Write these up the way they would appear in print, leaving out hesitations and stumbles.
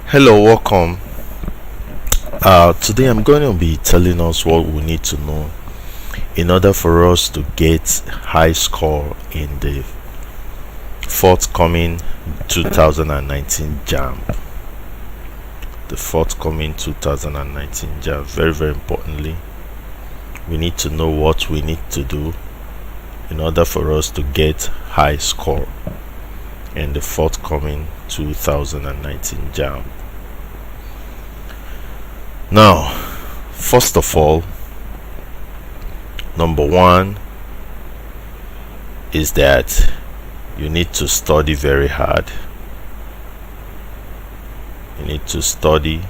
Hello, welcome. Today I'm going to be telling us what we need to know in order for us to get high score in the forthcoming 2019 JAMB. The forthcoming 2019 JAMB. Very, very importantly, we need to know what we need to do in order for us to get high score in the forthcoming 2019 JAMB. Now, first of all, number one is that you need to study very hard. You need to study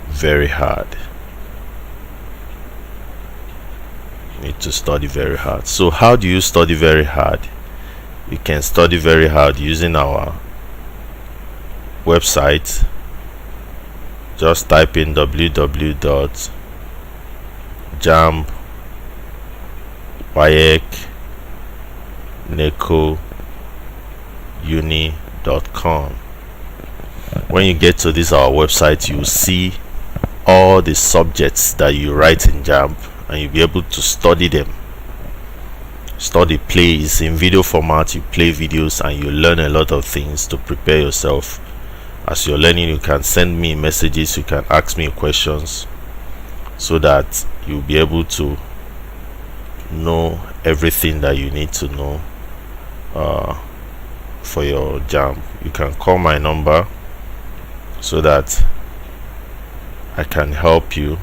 very hard. You need to study very hard. So how do you study very hard? You can study very hard using our website. Just type in www.jambwayeknecouni.com. When you get to this our website, you will see all the subjects that you write in JAMB, and you'll be able to study them. Study plays in video format. You play videos and you learn a lot of things to prepare yourself. As you're learning, you can send me messages, you can ask me questions, so that you'll be able to know everything that you need to know for your JAMB. You can call my number so that I can help you.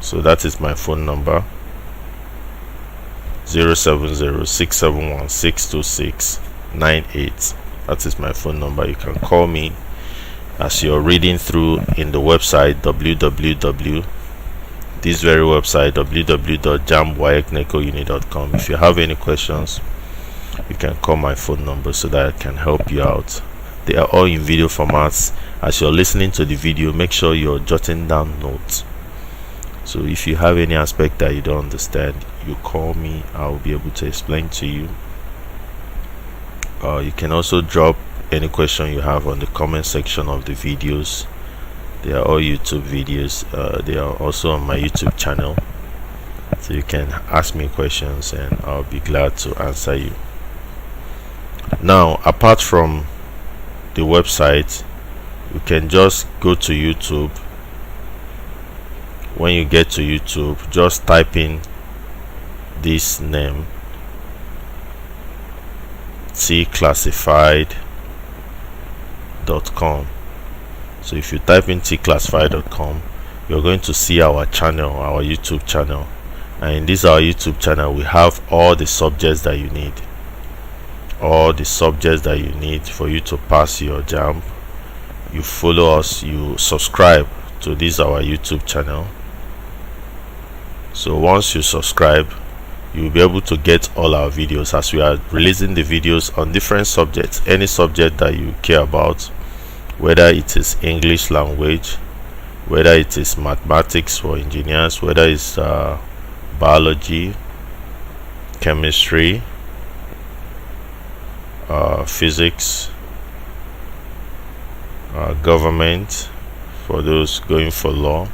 So that is my phone number, 070-671-62698. That is my phone number. You can call me as you're reading through in the website www.jambwayeknecouni.com. If you have any questions, you can call my phone number so that I can help you out. They are all in video formats. As you're listening to the video, make sure you're jotting down notes. So if you have any aspect that you don't understand, you call me. I'll be able to explain to you. You can also drop any question you have on the comment section of the videos. They are all YouTube videos. They are also on my YouTube channel, so you can ask me questions and I'll be glad to answer you. Now, apart from the website, you can just go to YouTube. When you get to YouTube, just type in this name, Tclassified.com. So if you type in Tclassified.com, you're going to see our channel, our YouTube channel. And in this our YouTube channel, we have all the subjects that you need. All the subjects that you need for you to pass your JAMB. You follow us, you subscribe to this our YouTube channel. So once you subscribe, you will be able to get all our videos, as we are releasing the videos on different subjects. Any subject that you care about, whether it is English language, whether it is mathematics for engineers, whether it's biology, chemistry, physics, government for those going for law,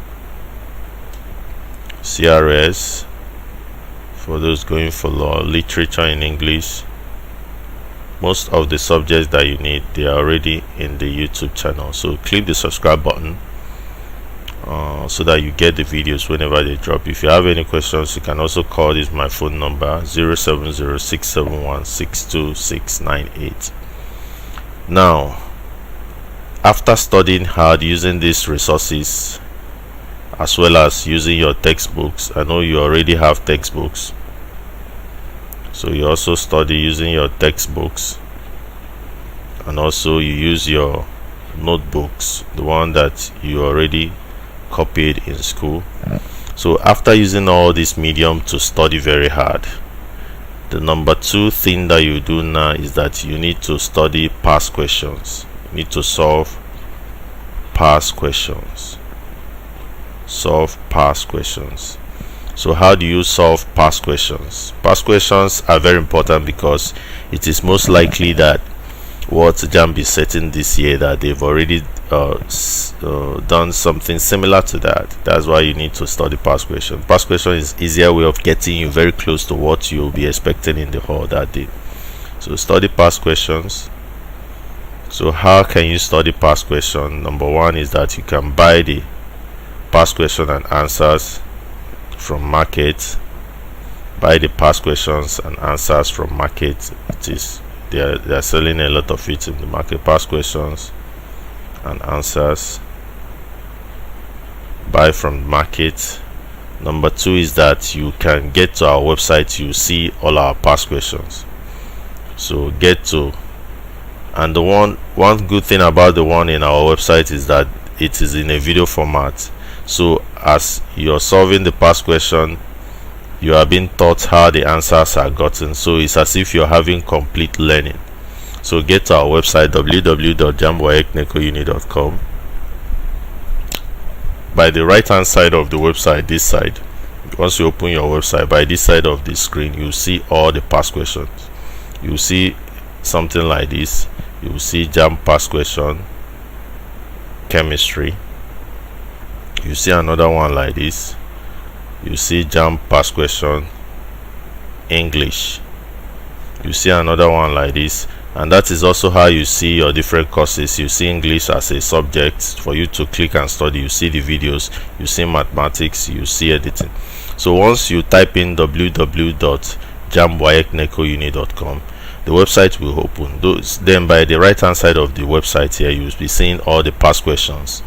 CRS for those going for law, literature in English. Most of the subjects that you need, they are already in the YouTube channel. So click the subscribe button so that you get the videos whenever they drop. If you have any questions, you can also call this my phone number, 070-671-62698. Now, after studying hard using these resources, as well as using your textbooks, I know you already have textbooks, so you also study using your textbooks, and also you use your notebooks, the one that you already copied in school. So after using all this medium to study very hard, the number two thing that you do now is that you need to study past questions. You need to solve past questions. Solve past questions. So how do you solve past questions? Past questions are very important because it is most likely that what JAMB is setting this year, that they've already done something similar to that. That's why you need to study past question. Past question is easier way of getting you very close to what you'll be expecting in the hall that day. So study past questions. So how can you study past question? Number one is that you can buy the past question and answers from market. Buy the past questions and answers from market. It is they are selling a lot of it in the market. Past questions and answers, buy from market. Number two is that you can get to our website, you see all our past questions. So get to, and the one good thing about the one in our website is that it is in a video format. So as you're solving the past question, you are being taught how the answers are gotten. So it's as if you're having complete learning. So get to our website www.jambwayeknekouni.com. By the right hand side of the website, this side, once you open your website, by this side of the screen, you see all the past questions. You see something like this. You will see JAMB past question, chemistry. You see another one like this. You see JAMB past question, English. You see another one like this, and that is also how you see your different courses. You see English as a subject for you to click and study. You see the videos, you see mathematics, you see editing. So once you type in www.jambwayeknekouni.com, the website will open. Then by the right hand side of the website here, you will be seeing all the past questions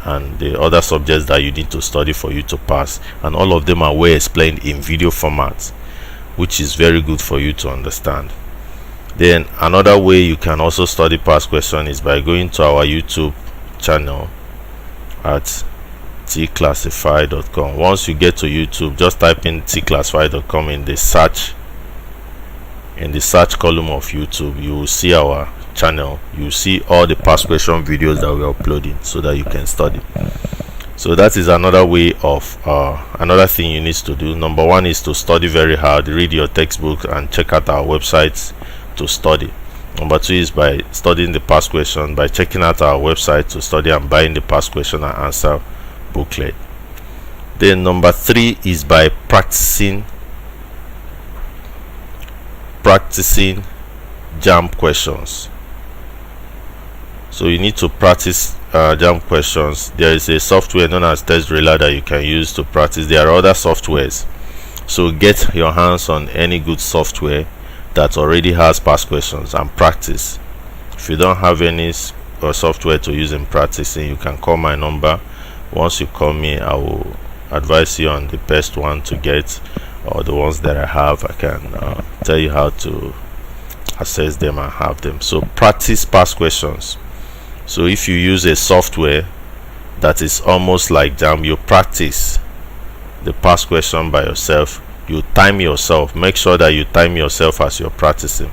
and the other subjects that you need to study for you to pass, and all of them are well explained in video format, which is very good for you to understand. Then another way you can also study past question is by going to our YouTube channel at Tclassified.com. Once you get to YouTube, just type in Tclassified.com in the search column of YouTube. You will see our channel. You see all the past question videos that we are uploading so that you can study. So that is another way of another thing you need to do. Number one is to study very hard, read your textbook and check out our websites to study. Number two is by studying the past question, by checking out our website to study and buying the past question and answer booklet. Then number three is by practicing JAMB questions. So you need to practice JAMB questions. There is a software known as TestDriller that you can use to practice. There are other softwares, so get your hands on any good software that already has past questions and practice. If you don't have any software to use in practicing, you can call my number. Once you call me, I will advise you on the best one to get, or the ones that I have. I can tell you how to access them and have them. So practice past questions. So if you use a software that is almost like JAMB, you practice the past question by yourself. You time yourself. Make sure that you time yourself as you're practicing.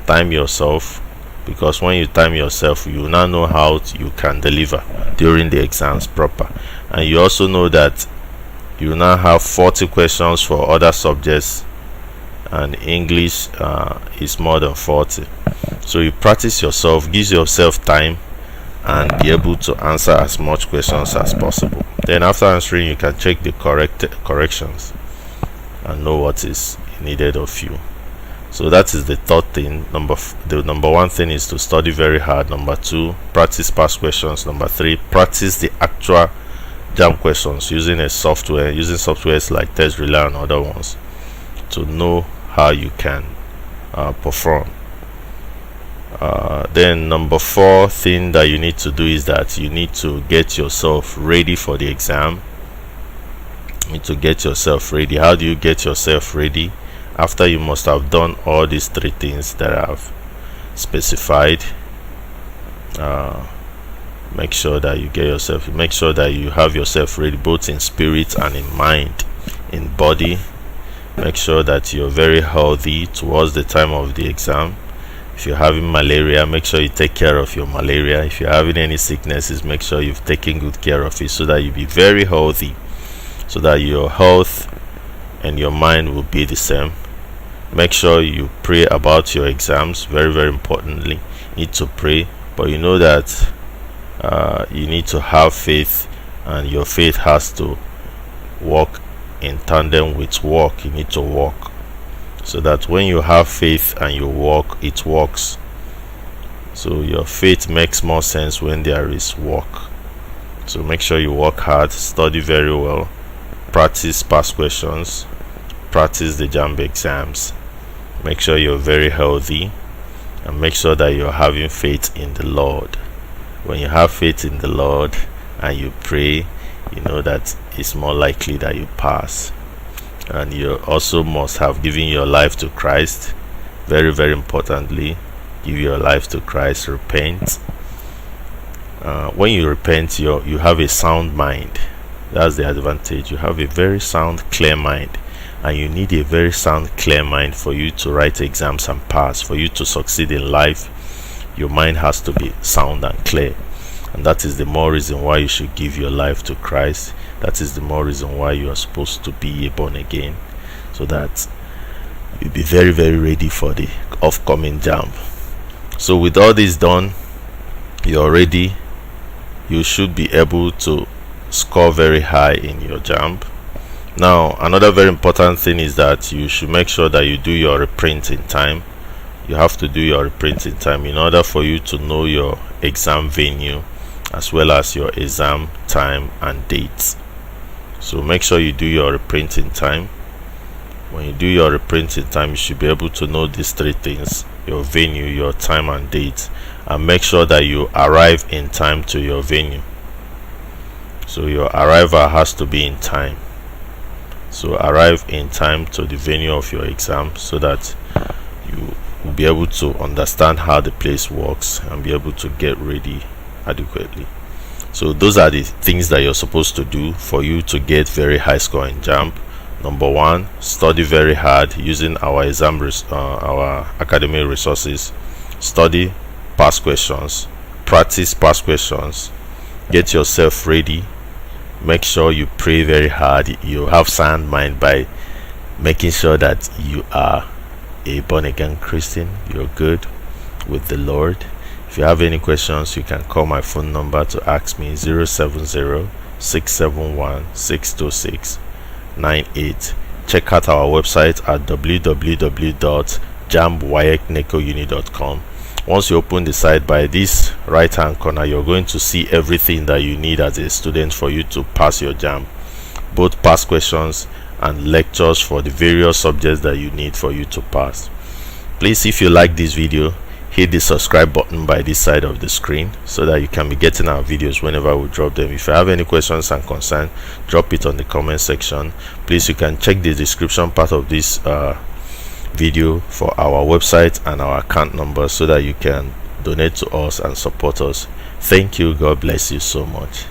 Time yourself, because when you time yourself, you now know how you can deliver during the exams proper. And you also know that you now have 40 questions for other subjects, and English is more than 40. So you practice yourself, give yourself time, and be able to answer as much questions as possible. Then after answering, you can check the corrections and know what is needed of you. So that is the third thing. The number one thing is to study very hard. Number two, practice past questions. Number three, practice the actual JAMB questions using softwares like TestDriller and other ones to know how you can perform. Then number four thing that you need to do is that you need to get yourself ready for the exam. You need to get yourself ready. How do you get yourself ready? After you must have done all these three things that I've specified, make sure that you have yourself ready, both in spirit and in mind, in body. Make sure that you're very healthy towards the time of the exam. If you're having malaria, make sure you take care of your malaria. If you're having any sicknesses, make sure you've taken good care of it, so that you be very healthy, so that your health and your mind will be the same. Make sure you pray about your exams, very, very importantly. need to pray, but you know that you need to have faith, and your faith has to work in tandem with work. You need to work, so that when you have faith and you work, it works. So your faith makes more sense when there is work. So make sure you work hard, study very well, practice past questions, practice the JAMB exams, make sure you're very healthy, and make sure that you're having faith in the Lord. When you have faith in the Lord and you pray, you know that it's more likely that you pass. And you also must have given your life to Christ. Very, very importantly, give your life to Christ. Repent. When you repent, you have a sound mind. That's the advantage. You have a very sound, clear mind, and you need a very sound, clear mind for you to write exams and pass. For you to succeed in life, your mind has to be sound and clear, and that is the more reason why you should give your life to Christ. That is the more reason why you are supposed to be a born again, so that you'll be very, very ready for the upcoming JAMB. So with all this done, you're ready. You should be able to score very high in your JAMB. Now, another very important thing is that you should make sure that you do your reprint in time. You have to do your reprint in time in order for you to know your exam venue as well as your exam time and dates. So make sure you do your reprint in time. When you do your reprint in time, you should be able to know these three things: your venue, your time and date, and make sure that you arrive in time to your venue. So your arrival has to be in time. So arrive in time to the venue of your exam, so that you will be able to understand how the place works and be able to get ready adequately. So those are the things that you're supposed to do for you to get very high score in JAMB. Number one, study very hard using our our academy resources. Study past questions, practice past questions, get yourself ready. Make sure you pray very hard. You have sound mind by making sure that you are a born again Christian. You're good with the Lord. If you have any questions, you can call my phone number to ask me: 070-671-626-98. Check out our website at www.jambwayeknekouni.com. Once you open the site, by this right hand corner, you're going to see everything that you need as a student for you to pass your JAMB, both past questions and lectures for the various subjects that you need for you to pass. Please, if you like this video, hit the subscribe button by this side of the screen so that you can be getting our videos whenever we drop them. If you have any questions and concerns, drop it on the comment section. Please, you can check the description part of this video for our website and our account number so that you can donate to us and support us. Thank you. God bless you so much.